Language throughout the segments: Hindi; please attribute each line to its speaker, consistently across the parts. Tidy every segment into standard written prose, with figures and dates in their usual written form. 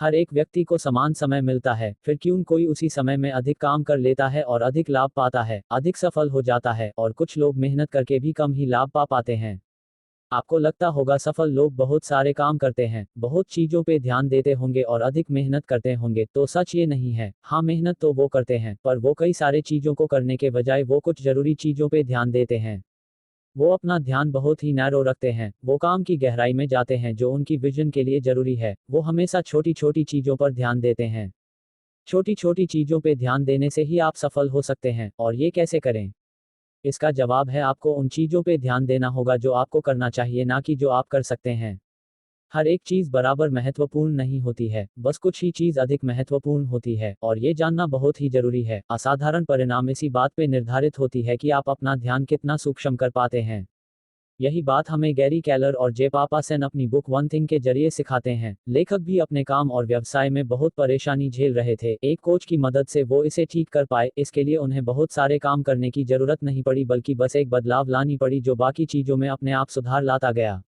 Speaker 1: हर एक व्यक्ति को समान समय मिलता है, फिर क्यों कोई उसी समय में अधिक काम कर लेता है और अधिक लाभ पाता है, अधिक सफल हो जाता है, और कुछ लोग मेहनत करके भी कम ही लाभ पा पाते हैं। आपको लगता होगा सफल लोग बहुत सारे काम करते हैं, बहुत चीजों पे ध्यान देते होंगे और अधिक मेहनत करते होंगे, तो सच ये नहीं है। हाँ, मेहनत तो वो करते हैं, पर वो कई सारे चीजों को करने के बजाय वो कुछ जरूरी चीजों पे ध्यान देते हैं। वो अपना ध्यान बहुत ही नैरो रखते हैं, वो काम की गहराई में जाते हैं जो उनकी विजन के लिए जरूरी है। वो हमेशा छोटी छोटी चीजों पर ध्यान देते हैं। छोटी छोटी चीजों पे ध्यान देने से ही आप सफल हो सकते हैं, और ये कैसे करें? इसका जवाब है आपको उन चीजों पे ध्यान देना होगा जो आपको करना चाहिए, ना कि जो आप कर सकते हैं। हर एक चीज बराबर महत्वपूर्ण नहीं होती है, बस कुछ ही चीज अधिक महत्वपूर्ण होती है, और ये जानना बहुत ही जरूरी है। असाधारण परिणाम इसी बात पे निर्धारित होती है कि आप अपना ध्यान कितना सूक्ष्म कर पाते हैं। यही बात हमें गैरी केलर और जे पापासेन अपनी बुक वन थिंग के जरिए सिखाते हैं। लेखक भी अपने काम और व्यवसाय में बहुत परेशानी झेल रहे थे। एक कोच की मदद से वो इसे ठीक कर पाए। इसके लिए उन्हें बहुत सारे काम करने की जरूरत नहीं पड़ी, बल्कि बस एक बदलाव लानी पड़ी जो बाकी चीजों में अपने आप सुधार लाता गया।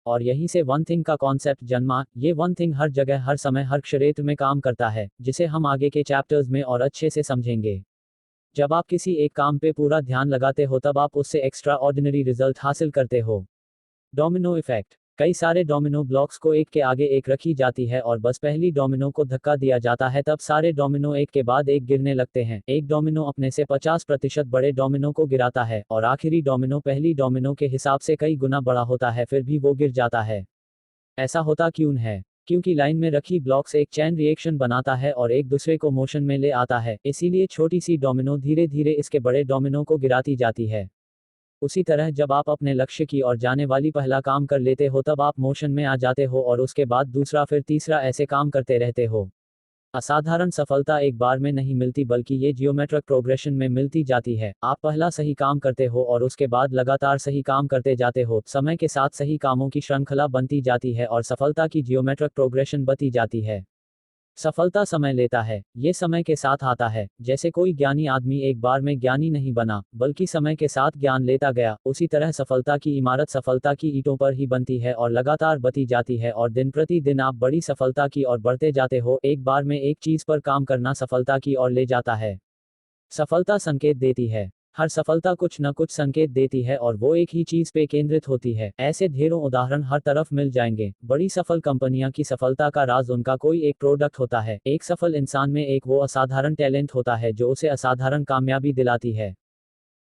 Speaker 1: और यहीं से वन थिंग का कॉन्सेप्ट जन्मा। ये वन थिंग हर जगह, हर समय, हर क्षेत्र में काम करता है, जिसे हम आगे के चैप्टर्स में और अच्छे से समझेंगे। जब आप किसी एक काम पे पूरा ध्यान लगाते हो तब आप उससे एक्स्ट्रा ऑर्डिनरी रिजल्ट हासिल करते हो। Domino effect. कई सारे डोमिनो ब्लॉक्स को एक के आगे एक रखी जाती है, और बस पहली डोमिनो को धक्का दिया जाता है तब सारे डोमिनो एक के बाद एक गिरने लगते हैं। एक डोमिनो अपने से 50% बड़े डोमिनो को गिराता है, और आखिरी डोमिनो पहली डोमिनो के हिसाब से कई गुना बड़ा होता है, फिर भी वो गिर जाता है। ऐसा होता क्यों है? क्योंकि लाइन में रखी ब्लॉक्स एक चैन रिएक्शन बनाता है और एक दूसरे को मोशन में ले आता है, इसीलिए छोटी सी डोमिनो धीरे धीरे इसके बड़े डोमिनो को गिराती जाती है। उसी तरह जब आप अपने लक्ष्य की ओर जाने वाली पहला काम कर लेते हो तब आप मोशन में आ जाते हो, और उसके बाद दूसरा, फिर तीसरा, ऐसे काम करते रहते हो। असाधारण सफलता एक बार में नहीं मिलती, बल्कि ये जियोमेट्रिक प्रोग्रेशन में मिलती जाती है। आप पहला सही काम करते हो और उसके बाद लगातार सही काम करते जाते हो। समय के साथ सही कामों की श्रृंखला बनती जाती है और सफलता की जियोमेट्रिक प्रोग्रेशन बनती जाती है। सफलता समय लेता है, ये समय के साथ आता है। जैसे कोई ज्ञानी आदमी एक बार में ज्ञानी नहीं बना, बल्कि समय के साथ ज्ञान लेता गया, उसी तरह सफलता की इमारत सफलता की ईंटों पर ही बनती है और लगातार बनती जाती है, और दिन प्रति दिन आप बड़ी सफलता की ओर बढ़ते जाते हो। एक बार में एक चीज पर काम करना सफलता की ओर ले जाता है। सफलता संकेत देती है। हर सफलता कुछ न कुछ संकेत देती है, और वो एक ही चीज पे केंद्रित होती है। ऐसे ढेरों उदाहरण हर तरफ मिल जाएंगे। बड़ी सफल कंपनियां की सफलता का राज उनका कोई एक प्रोडक्ट होता है। एक सफल इंसान में एक वो असाधारण टैलेंट होता है जो उसे असाधारण कामयाबी दिलाती है।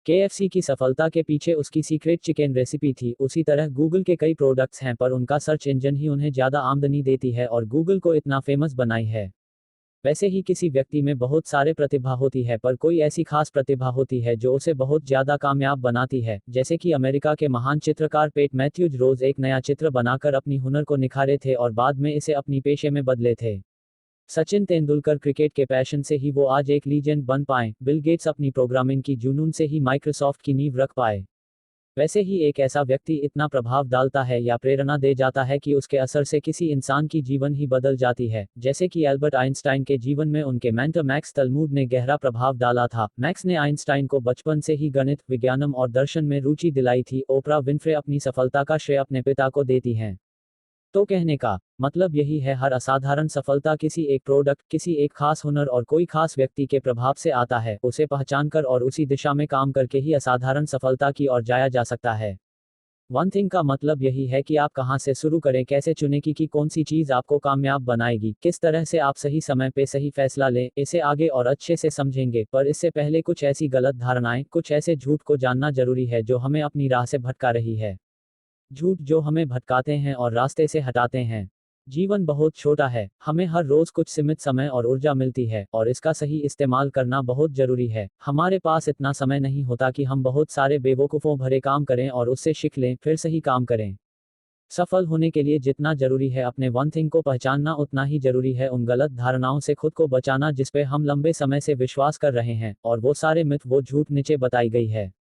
Speaker 1: KFC की सफलता के पीछे उसकी सीक्रेट चिकन रेसिपी थी। उसी तरह गूगल के कई प्रोडक्ट्स हैं, पर उनका सर्च इंजन ही उन्हें ज्यादा आमदनी देती है और गूगल को इतना फेमस बनाई है। वैसे ही किसी व्यक्ति में बहुत सारे प्रतिभा होती है, पर कोई ऐसी खास प्रतिभा होती है जो उसे बहुत ज्यादा कामयाब बनाती है। जैसे कि अमेरिका के महान चित्रकार पेट मैथ्यूज रोज एक नया चित्र बनाकर अपनी हुनर को निखारे थे और बाद में इसे अपनी पेशे में बदले थे। सचिन तेंदुलकर क्रिकेट के पैशन से ही वो आज एक लीजेंड बन पाए। बिल गेट्स अपनी प्रोग्रामिंग की जुनून से ही माइक्रोसॉफ्ट की नींव रख पाए। वैसे ही एक ऐसा व्यक्ति इतना प्रभाव डालता है या प्रेरणा दे जाता है कि उसके असर से किसी इंसान की जीवन ही बदल जाती है। जैसे कि एल्बर्ट आइंस्टाइन के जीवन में उनके मेंटर मैक्स तलमूड ने गहरा प्रभाव डाला था। मैक्स ने आइंस्टाइन को बचपन से ही गणित, विज्ञानम और दर्शन में रुचि दिलाई थी। ओपरा विन्फ्रे अपनी सफलता का श्रेय अपने पिता को देती हैं। तो कहने का मतलब यही है, हर असाधारण सफलता किसी एक प्रोडक्ट, किसी एक खास हुनर और कोई खास व्यक्ति के प्रभाव से आता है। उसे पहचानकर और उसी दिशा में काम करके ही असाधारण सफलता की ओर जाया जा सकता है। वन थिंग का मतलब यही है कि आप कहां से शुरू करें, कैसे चुनें कि कौन सी चीज आपको कामयाब बनाएगी, किस तरह से आप सही समय पे सही फैसला लें। इसे आगे और अच्छे से समझेंगे, पर इससे पहले कुछ ऐसी गलत धारणाएं, कुछ ऐसे झूठ को जानना जरूरी है जो हमें अपनी राह से भटका रही है। झूठ जो हमें भटकाते हैं और रास्ते से हटाते हैं। जीवन बहुत छोटा है, हमें हर रोज कुछ सीमित समय और ऊर्जा मिलती है, और इसका सही इस्तेमाल करना बहुत जरूरी है। हमारे पास इतना समय नहीं होता कि हम बहुत सारे बेवकूफ़ों भरे काम करें और उससे सीख लें, फिर सही काम करें। सफल होने के लिए जितना जरूरी है अपने वन थिंग को पहचानना, उतना ही जरूरी है उन गलत धारणाओं से खुद को बचाना जिस पे हम लंबे समय से विश्वास कर रहे हैं, और वो सारे मिथ, वो झूठ नीचे बताई गई है।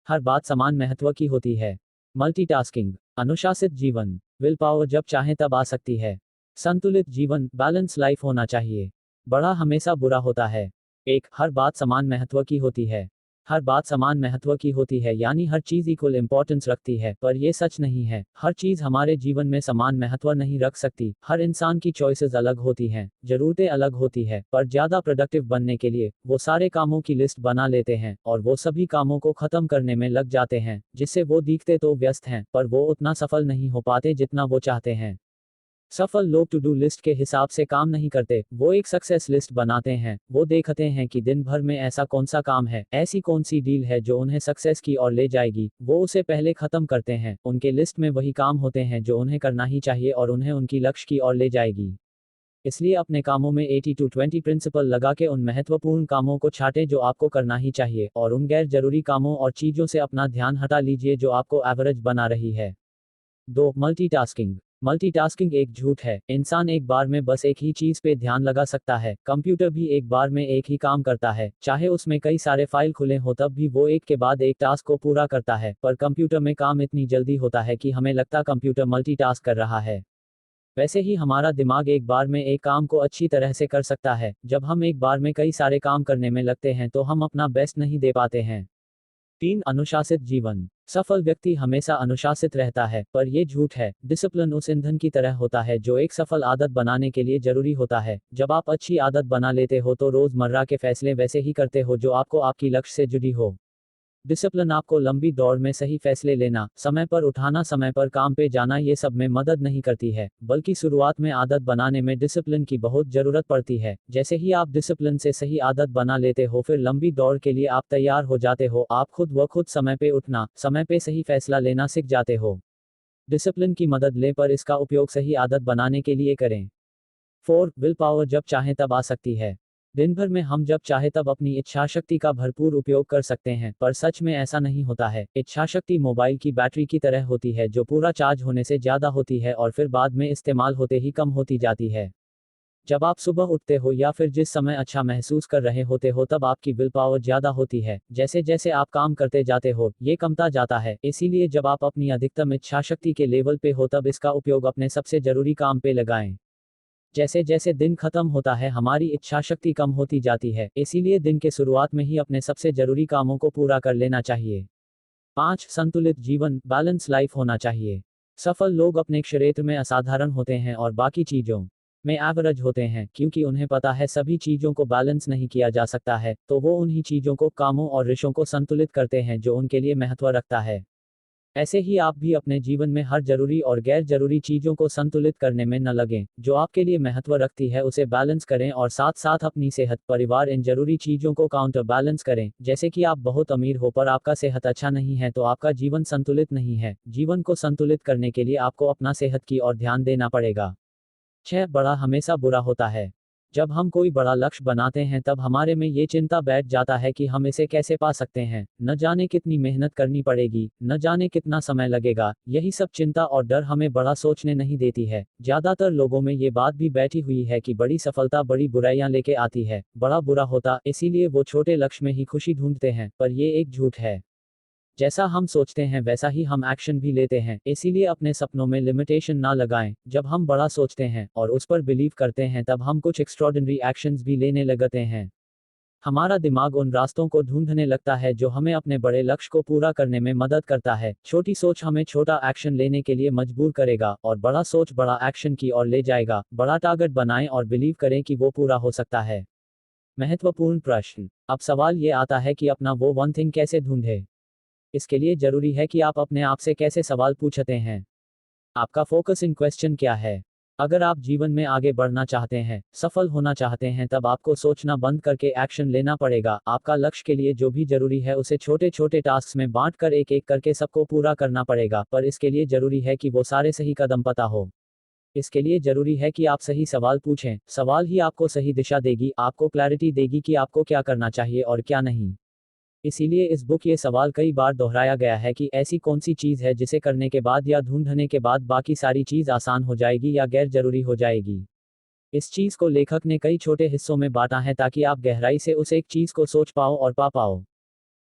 Speaker 1: हर बात समान महत्व की होती है। मल्टीटास्किंग, अनुशासित जीवन, विल पावर जब चाहे तब आ सकती है। संतुलित जीवन, बैलेंस लाइफ होना चाहिए। बड़ा हमेशा बुरा होता है। एक, हर बात समान महत्व की होती है। हर बात समान महत्व की होती है, यानी हर चीज इक्वल इंपॉर्टेंस रखती है, पर यह सच नहीं है। हर चीज हमारे जीवन में समान महत्व नहीं रख सकती। हर इंसान की चॉइसेस अलग होती हैं, जरूरतें अलग होती है, पर ज्यादा प्रोडक्टिव बनने के लिए वो सारे कामों की लिस्ट बना लेते हैं और वो सभी कामों को खत्म करने में लग जाते हैं, जिससे वो दिखते तो व्यस्त हैं, पर वो उतना सफल नहीं हो पाते जितना वो चाहते हैं। सफल लोग टू डू लिस्ट के हिसाब से काम नहीं करते, वो एक सक्सेस लिस्ट बनाते हैं। वो देखते हैं कि दिन भर में ऐसा कौन सा काम है, ऐसी कौन सी डील है जो उन्हें सक्सेस की ओर ले जाएगी, वो उसे पहले खत्म करते हैं। उनके लिस्ट में वही काम होते हैं जो उन्हें करना ही चाहिए और उन्हें उनकी लक्ष्य की ओर ले जाएगी। इसलिए अपने कामों में 80-20 प्रिंसिपल लगा के उन महत्वपूर्ण कामों को छांटें जो आपको करना ही चाहिए, और उन गैर जरूरी कामों और चीजों से अपना ध्यान हटा लीजिए जो आपको एवरेज बना रही है। 2. मल्टीटास्किंग। मल्टीटास्किंग एक झूठ है। इंसान एक बार में बस एक ही चीज पे ध्यान लगा सकता है। कंप्यूटर भी एक बार में एक ही काम करता है, चाहे उसमें कई सारे फाइल खुले हो तब भी वो एक के बाद एक टास्क को पूरा करता है। पर कंप्यूटर में काम इतनी जल्दी होता है कि हमें लगता कंप्यूटर मल्टीटास्क कर रहा है। वैसे ही हमारा दिमाग एक बार में एक काम को अच्छी तरह से कर सकता है। जब हम एक बार में कई सारे काम करने में लगते हैं तो हम अपना बेस्ट नहीं दे पाते हैं। 3. अनुशासित जीवन। सफल व्यक्ति हमेशा अनुशासित रहता है, पर यह झूठ है। डिसिप्लिन उस ईंधन की तरह होता है जो एक सफल आदत बनाने के लिए जरूरी होता है। जब आप अच्छी आदत बना लेते हो तो रोजमर्रा के फैसले वैसे ही करते हो जो आपको आपकी लक्ष्य से जुड़ी हो। डिसिप्लिन आपको लंबी दौड़ में सही फैसले लेना, समय पर उठाना, समय पर काम पे जाना, ये सब में मदद नहीं करती है, बल्कि शुरुआत में आदत बनाने में डिसिप्लिन की बहुत जरूरत पड़ती है। जैसे ही आप डिसिप्लिन से सही आदत बना लेते हो फिर लंबी दौड़ के लिए आप तैयार हो जाते हो। आप खुद समय पे उठना, समय पे सही फैसला लेना सीख जाते हो। डिसिप्लिन की मदद ले, पर इसका उपयोग सही आदत बनाने के लिए करें। 4. Will power. जब चाहें तब आ सकती है। दिन भर में हम जब चाहे तब अपनी इच्छा शक्ति का भरपूर उपयोग कर सकते हैं, पर सच में ऐसा नहीं होता है। इच्छा शक्ति मोबाइल की बैटरी की तरह होती है जो पूरा चार्ज होने से ज्यादा होती है और फिर बाद में इस्तेमाल होते ही कम होती जाती है। जब आप सुबह उठते हो या फिर जिस समय अच्छा महसूस कर रहे होते हो तब आपकी विल पावर ज्यादा होती है। जैसे जैसे आप काम करते जाते हो ये कमता जाता है। इसीलिए जब आप अपनी अधिकतम इच्छा शक्ति के लेवल पे हो तब इसका उपयोग अपने सबसे जरूरी काम पे लगाएं। जैसे जैसे दिन खत्म होता है हमारी इच्छा शक्ति कम होती जाती है, इसीलिए दिन के शुरुआत में ही अपने सबसे जरूरी कामों को पूरा कर लेना चाहिए। 5. संतुलित जीवन। बैलेंस लाइफ होना चाहिए। सफल लोग अपने क्षेत्र में असाधारण होते हैं और बाकी चीजों में एवरेज होते हैं, क्योंकि उन्हें पता है सभी चीजों को बैलेंस नहीं किया जा सकता है, तो वो उन्हीं चीजों को, कामों और रिश्तों को संतुलित करते हैं जो उनके लिए महत्व रखता है। ऐसे ही आप भी अपने जीवन में हर जरूरी और गैर जरूरी चीजों को संतुलित करने में न लगें। जो आपके लिए महत्व रखती है उसे बैलेंस करें और साथ साथ अपनी सेहत, परिवार, इन जरूरी चीजों को काउंटर बैलेंस करें। जैसे कि आप बहुत अमीर हो पर आपका सेहत अच्छा नहीं है तो आपका जीवन संतुलित नहीं है। जीवन को संतुलित करने के लिए आपको अपना सेहत की ओर ध्यान देना पड़ेगा। 6. बड़ा हमेशा बुरा होता है। जब हम कोई बड़ा लक्ष्य बनाते हैं तब हमारे में ये चिंता बैठ जाता है कि हम इसे कैसे पा सकते हैं, न जाने कितनी मेहनत करनी पड़ेगी, न जाने कितना समय लगेगा। यही सब चिंता और डर हमें बड़ा सोचने नहीं देती है। ज्यादातर लोगों में ये बात भी बैठी हुई है कि बड़ी सफलता बड़ी बुराइयां लेके आती है, बड़ा बुरा होता, इसीलिए वो छोटे लक्ष्य में ही खुशी ढूंढते हैं, पर ये एक झूठ है। जैसा हम सोचते हैं वैसा ही हम एक्शन भी लेते हैं, इसीलिए अपने सपनों में लिमिटेशन ना लगाएं। जब हम बड़ा सोचते हैं और उस पर बिलीव करते हैं तब हम कुछ एक्स्ट्रॉर्डिनरी एक्शंस भी लेने लगते हैं। हमारा दिमाग उन रास्तों को ढूंढने लगता है जो हमें अपने बड़े लक्ष्य को पूरा करने में मदद करता है। छोटी सोच हमें छोटा एक्शन लेने के लिए मजबूर करेगा और बड़ा सोच बड़ा एक्शन की ओर ले जाएगा। बड़ा टारगेट बनाएं और बिलीव करें कि वो पूरा हो सकता है। महत्वपूर्ण प्रश्न। अब सवाल ये आता है कि अपना वो वन थिंग कैसे ढूंढे। इसके लिए जरूरी है कि आप अपने आप से कैसे सवाल पूछते हैं। आपका फोकस इन क्वेश्चन क्या है। अगर आप जीवन में आगे बढ़ना चाहते हैं, सफल होना चाहते हैं, तब आपको सोचना बंद करके एक्शन लेना पड़ेगा। आपका लक्ष्य के लिए जो भी जरूरी है उसे छोटे छोटे टास्क में बांट कर एक एक करके सबको पूरा करना पड़ेगा, पर इसके लिए जरूरी है कि वो सारे सही कदम पता हो। इसके लिए जरूरी है कि आप सही सवाल पूछें। सवाल ही आपको सही दिशा देगी, आपको क्लैरिटी देगी कि आपको क्या करना चाहिए और क्या नहीं। इसीलिए इस बुक ये सवाल कई बार दोहराया गया है कि ऐसी कौन सी चीज़ है जिसे करने के बाद या ढूंढने के बाद बाकी सारी चीज़ आसान हो जाएगी या गैर जरूरी हो जाएगी। इस चीज़ को लेखक ने कई छोटे हिस्सों में बांटा है ताकि आप गहराई से उस एक चीज़ को सोच पाओ और पा पाओ।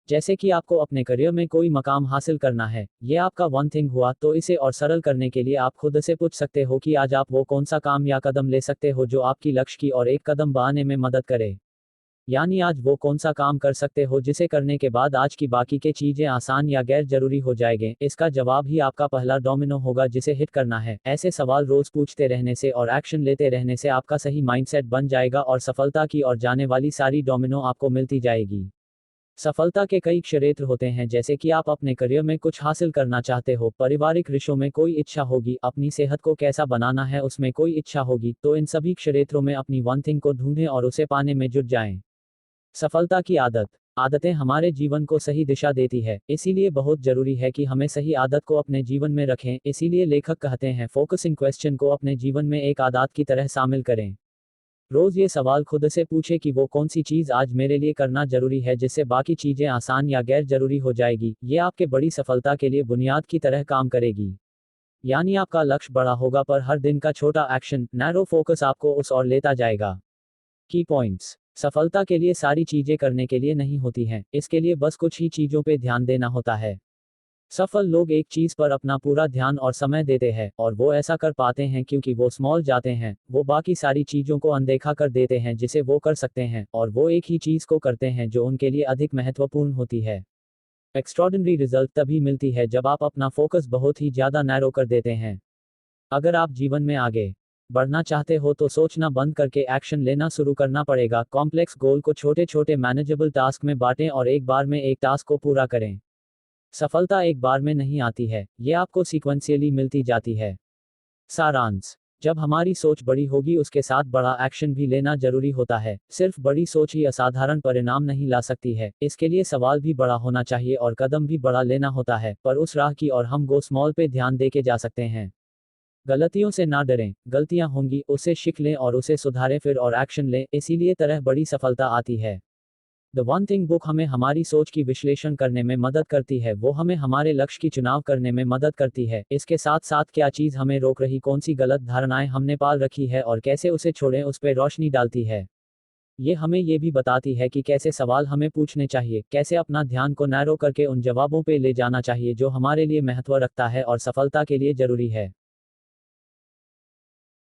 Speaker 1: जैसे कि आपको अपने करियर में कोई मकाम हासिल करना है, ये आपका वन थिंग हुआ, तो इसे और सरल करने के लिए आप खुद से पूछ सकते हो कि आज आप वो कौन सा काम या कदम ले सकते हो जो आपकी लक्ष्य की और एक कदम बढ़ाने में मदद करे। यानी आज वो कौन सा काम कर सकते हो जिसे करने के बाद आज की बाकी के चीजें आसान या गैर जरूरी हो जाएंगे। इसका जवाब ही आपका पहला डोमिनो होगा जिसे हिट करना है। ऐसे सवाल रोज पूछते रहने से और एक्शन लेते रहने से आपका सही माइंडसेट बन जाएगा और सफलता की ओर जाने वाली सारी डोमिनो आपको मिलती जाएगी। सफलता के कई क्षेत्र होते हैं, जैसे कि आप अपने करियर में कुछ हासिल करना चाहते हो, पारिवारिक रिश्तों में कोई इच्छा होगी, अपनी सेहत को कैसा बनाना है उसमें कोई इच्छा होगी, तो इन सभी क्षेत्रों में अपनी वन थिंग को ढूंढें और उसे पाने में जुट जाएं। सफलता की आदतें हमारे जीवन को सही दिशा देती है, इसीलिए बहुत जरूरी है कि हमें सही आदत को अपने जीवन में रखें। इसीलिए लेखक कहते हैं, फोकसिंग क्वेश्चन को अपने जीवन में एक आदत की तरह शामिल करें। रोज ये सवाल खुद से पूछे कि वो कौन सी चीज आज मेरे लिए करना जरूरी है जिससे बाकी चीजें आसान या गैर जरूरी हो जाएगी। ये आपके बड़ी सफलता के लिए बुनियाद की तरह काम करेगी। यानी आपका लक्ष्य बड़ा होगा पर हर दिन का छोटा एक्शन, नैरो फोकस आपको उस ओर लेता जाएगा। की पॉइंट्स। सफलता के लिए सारी चीजें करने के लिए नहीं होती हैं, इसके लिए बस कुछ ही चीजों पे ध्यान देना होता है। सफल लोग एक चीज पर अपना पूरा ध्यान और समय देते हैं और वो ऐसा कर पाते हैं क्योंकि वो स्मॉल जाते हैं, वो बाकी सारी चीजों को अनदेखा कर देते हैं जिसे वो कर सकते हैं और वो एक ही चीज को करते हैं जो उनके लिए अधिक महत्वपूर्ण होती है। एक्स्ट्रॉर्डिनरी रिजल्ट तभी मिलती है जब आप अपना फोकस बहुत ही ज्यादा नैरो कर देते हैं। अगर आप जीवन में आगे बढ़ना चाहते हो तो सोचना बंद करके एक्शन लेना शुरू करना पड़ेगा। कॉम्प्लेक्स गोल को छोटे छोटे मैनेजेबल टास्क में बांटें और एक बार में एक टास्क को पूरा करें। सफलता एक बार में नहीं आती है, ये आपको सीक्वेंशियली मिलती जाती है। सारांश। जब हमारी सोच बड़ी होगी उसके साथ बड़ा एक्शन भी लेना जरूरी होता है। सिर्फ बड़ी सोच ही असाधारण परिणाम नहीं ला सकती है, इसके लिए सवाल भी बड़ा होना चाहिए और कदम भी बड़ा लेना होता है, पर उस राह की और हम गो स्मॉल पे ध्यान देके जा सकते हैं। गलतियों से ना डरें, गलतियां होंगी, उससे सीख लें और उसे सुधारें फिर और एक्शन लें, इसीलिए तरह बड़ी सफलता आती है। द वन थिंग बुक हमें हमारी सोच की विश्लेषण करने में मदद करती है, वो हमें हमारे लक्ष्य की चुनाव करने में मदद करती है। इसके साथ साथ क्या चीज़ हमें रोक रही, कौन सी गलत धारणाएं हमने पाल रखी है और कैसे उसे छोड़ें, उस पर रोशनी डालती है। ये हमें ये भी बताती है कि कैसे सवाल हमें पूछने चाहिए, कैसे अपना ध्यान को नैरो करके उन जवाबों पे ले जाना चाहिए जो हमारे लिए महत्व रखता है और सफलता के लिए जरूरी है।